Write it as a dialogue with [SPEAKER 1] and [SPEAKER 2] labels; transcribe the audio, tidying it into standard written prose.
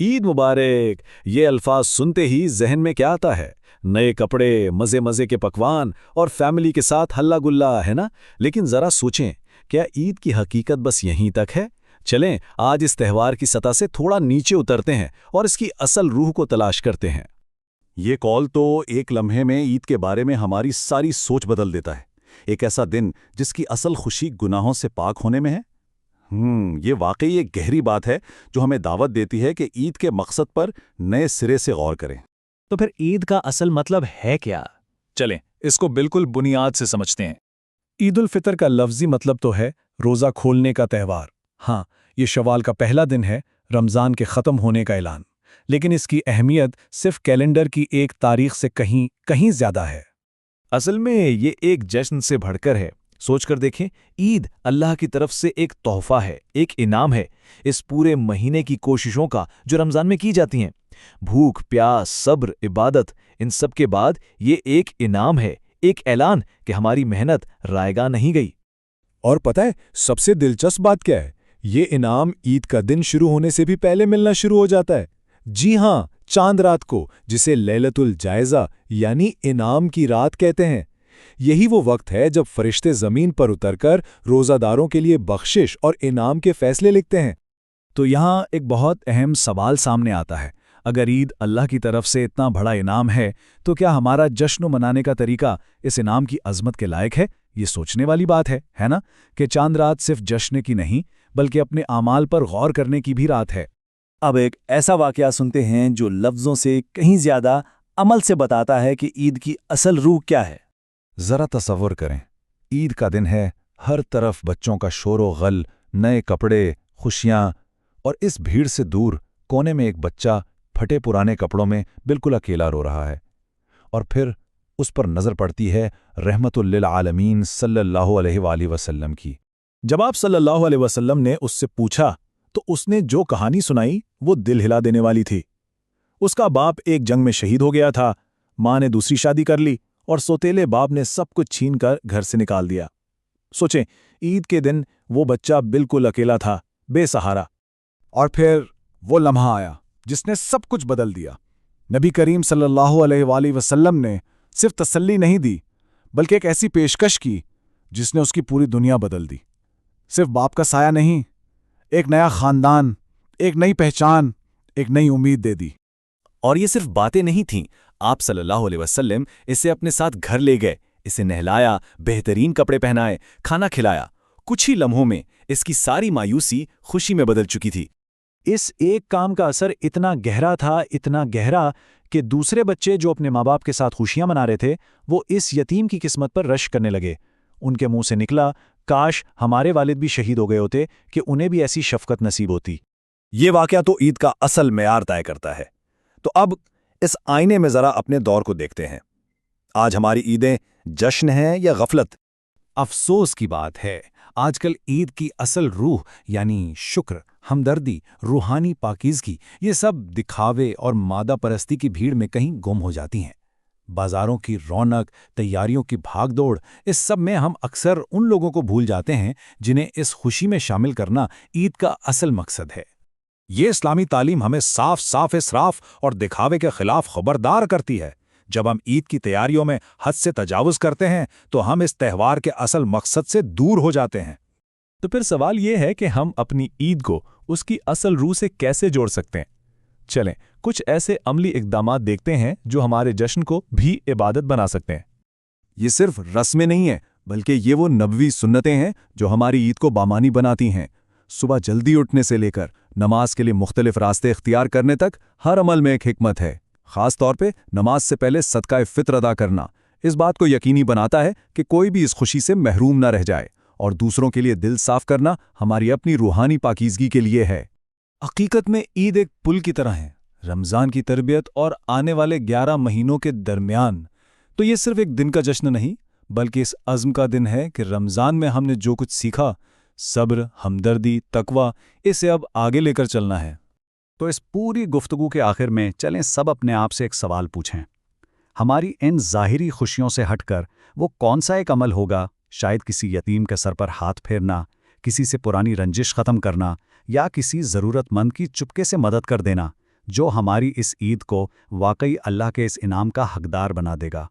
[SPEAKER 1] عید مبارک! یہ الفاظ سنتے ہی ذہن میں کیا آتا ہے؟ نئے کپڑے، مزے مزے کے پکوان اور فیملی کے ساتھ ہلا گلا، ہے نا؟ لیکن ذرا سوچیں، کیا عید کی حقیقت بس یہیں تک ہے؟ چلیں آج اس تہوار کی سطح سے تھوڑا نیچے اترتے ہیں اور اس کی اصل روح کو تلاش کرتے ہیں۔
[SPEAKER 2] یہ کال تو ایک لمحے میں عید کے بارے میں ہماری ساری سوچ بدل دیتا ہے۔ ایک ایسا دن جس کی اصل خوشی گناہوں سے پاک ہونے میں ہے۔ یہ واقعی ایک گہری بات ہے جو ہمیں دعوت دیتی ہے کہ عید کے مقصد پر نئے سرے سے غور کریں۔
[SPEAKER 3] تو پھر عید کا اصل مطلب ہے کیا؟
[SPEAKER 4] چلیں اس کو بالکل بنیاد سے سمجھتے ہیں۔
[SPEAKER 5] عید الفطر کا لفظی مطلب تو ہے روزہ کھولنے کا تہوار۔ ہاں، یہ شوال کا پہلا دن ہے، رمضان کے ختم ہونے کا اعلان، لیکن اس کی اہمیت صرف کیلنڈر کی ایک تاریخ سے کہیں زیادہ ہے۔
[SPEAKER 4] اصل میں یہ ایک جشن سے بڑھ کر ہے۔ سوچ کر دیکھیں، عید اللہ کی طرف سے ایک تحفہ ہے، ایک انعام ہے اس پورے مہینے کی کوششوں کا جو رمضان میں کی جاتی ہیں۔ بھوک، پیاس، صبر، عبادت، ان سب کے بعد یہ ایک انعام ہے، ایک اعلان کہ ہماری محنت رائیگاں نہیں گئی۔
[SPEAKER 5] اور پتہ ہے سب سے دلچسپ بات کیا ہے؟ یہ انعام عید کا دن شروع ہونے سے بھی پہلے ملنا شروع ہو جاتا ہے۔ جی ہاں، چاند رات کو، جسے لیلۃ الجائزہ یعنی انعام کی رات کہتے ہیں۔ یہی وہ وقت ہے جب فرشتے زمین پر اتر کر روزہ داروں کے لیے بخشش اور انعام کے فیصلے لکھتے ہیں۔
[SPEAKER 1] تو یہاں ایک بہت اہم سوال سامنے آتا ہے۔ اگر عید اللہ کی طرف سے اتنا بڑا انعام ہے تو کیا ہمارا جشن منانے کا طریقہ اس انعام کی عظمت کے لائق ہے؟ یہ سوچنے والی بات ہے نا؟ کہ چاند رات صرف جشن کی نہیں بلکہ اپنے اعمال پر غور کرنے کی بھی رات ہے۔
[SPEAKER 3] اب ایک ایسا واقعہ سنتے ہیں جو لفظوں سے کہیں زیادہ عمل سے بتاتا ہے کہ عید کی اصل روح کیا ہے۔
[SPEAKER 2] ذرا تصور کریں، عید کا دن ہے، ہر طرف بچوں کا شور و غل، نئے کپڑے، خوشیاں، اور اس بھیڑ سے دور کونے میں ایک بچہ پھٹے پرانے کپڑوں میں بالکل اکیلا رو رہا ہے۔ اور پھر اس پر نظر پڑتی ہے رحمت للعالمین صلی اللہ علیہ وآلہ وسلم کی۔
[SPEAKER 5] جب آپ صلی اللہ علیہ وسلم نے اس سے پوچھا تو اس نے جو کہانی سنائی وہ دل ہلا دینے والی تھی۔ اس کا باپ ایک جنگ میں شہید ہو گیا تھا، ماں نے دوسری شادی کر لی اور سوتیلے باپ نے سب کچھ چھین کر گھر سے نکال دیا۔ سوچیں، عید کے دن وہ بچہ بالکل اکیلا تھا، بے سہارا۔ اور پھر وہ لمحہ آیا جس نے سب کچھ بدل دیا۔ نبی کریم صلی اللہ علیہ وآلہ وسلم نے صرف تسلی نہیں دی بلکہ ایک ایسی پیشکش کی جس نے اس کی پوری دنیا بدل دی۔ صرف باپ کا سایہ نہیں، ایک نیا خاندان، ایک نئی پہچان، ایک نئی امید دے دی۔
[SPEAKER 3] اور یہ صرف باتیں نہیں تھیں، آپ صلی اللہ علیہ وسلم اسے اپنے ساتھ گھر لے گئے، اسے نہلایا، بہترین کپڑے پہنائے، کھانا کھلایا۔ کچھ ہی لمحوں میں اس کی ساری مایوسی خوشی میں بدل چکی تھی۔
[SPEAKER 5] اس ایک کام کا اثر اتنا گہرا کہ دوسرے بچے جو اپنے ماں باپ کے ساتھ خوشیاں منا رہے تھے وہ اس یتیم کی قسمت پر رشک کرنے لگے۔ ان کے منہ سے نکلا، کاش ہمارے والد بھی شہید ہو گئے ہوتے کہ انہیں بھی ایسی شفقت نصیب ہوتی۔
[SPEAKER 2] یہ واقعہ تو عید کا اصل معیار طے کرتا ہے۔ تو اب اس آئینے میں ذرا اپنے دور کو دیکھتے ہیں۔ آج ہماری عیدیں جشن ہیں یا غفلت؟
[SPEAKER 5] افسوس کی بات ہے، آج کل عید کی اصل روح یعنی شکر، ہمدردی، روحانی پاکیزگی، یہ سب دکھاوے اور مادہ پرستی کی بھیڑ میں کہیں گم ہو جاتی ہیں۔ بازاروں کی رونق، تیاریوں کی بھاگ دوڑ، اس سب میں ہم اکثر ان لوگوں کو بھول جاتے ہیں جنہیں اس خوشی میں شامل کرنا عید کا اصل مقصد ہے۔ یہ اسلامی تعلیم ہمیں صاف اسراف اور دکھاوے کے خلاف خبردار کرتی ہے۔ جب ہم عید کی تیاریوں میں حد سے تجاوز کرتے ہیں تو ہم اس تہوار کے اصل مقصد سے دور ہو جاتے ہیں۔
[SPEAKER 4] تو پھر سوال یہ ہے کہ ہم اپنی عید کو اس کی اصل روح سے کیسے جوڑ سکتے ہیں؟ چلیں کچھ ایسے عملی اقدامات دیکھتے ہیں جو ہمارے جشن کو بھی عبادت بنا سکتے ہیں۔
[SPEAKER 2] یہ صرف رسمیں نہیں ہیں بلکہ یہ وہ نبوی سنتیں ہیں جو ہماری عید کو بامانی بناتی ہیں۔ صبح جلدی اٹھنے سے لے کر نماز کے لیے مختلف راستے اختیار کرنے تک ہر عمل میں ایک حکمت ہے۔ خاص طور پہ نماز سے پہلے صدقہ فطر ادا کرنا اس بات کو یقینی بناتا ہے کہ کوئی بھی اس خوشی سے محروم نہ رہ جائے، اور دوسروں کے لیے دل صاف کرنا ہماری اپنی روحانی پاکیزگی کے لیے ہے۔
[SPEAKER 5] حقیقت میں عید ایک پل کی طرح ہے، رمضان کی تربیت اور آنے والے 11 مہینوں کے درمیان۔ تو یہ صرف ایک دن کا جشن نہیں بلکہ اس عزم کا دن ہے کہ رمضان میں ہم نے جو کچھ سیکھا، صبر، ہمدردی، تقوی، اسے اب آگے لے کر چلنا ہے۔
[SPEAKER 1] تو اس پوری گفتگو کے آخر میں چلیں سب اپنے آپ سے ایک سوال پوچھیں۔ ہماری ان ظاہری خوشیوں سے ہٹ کر وہ کون سا ایک عمل ہوگا، شاید کسی یتیم کے سر پر ہاتھ پھیرنا، کسی سے پرانی رنجش ختم کرنا، یا کسی ضرورت مند کی چپکے سے مدد کر دینا،
[SPEAKER 2] جو ہماری اس عید کو واقعی اللہ کے اس انعام کا حقدار بنا دے گا۔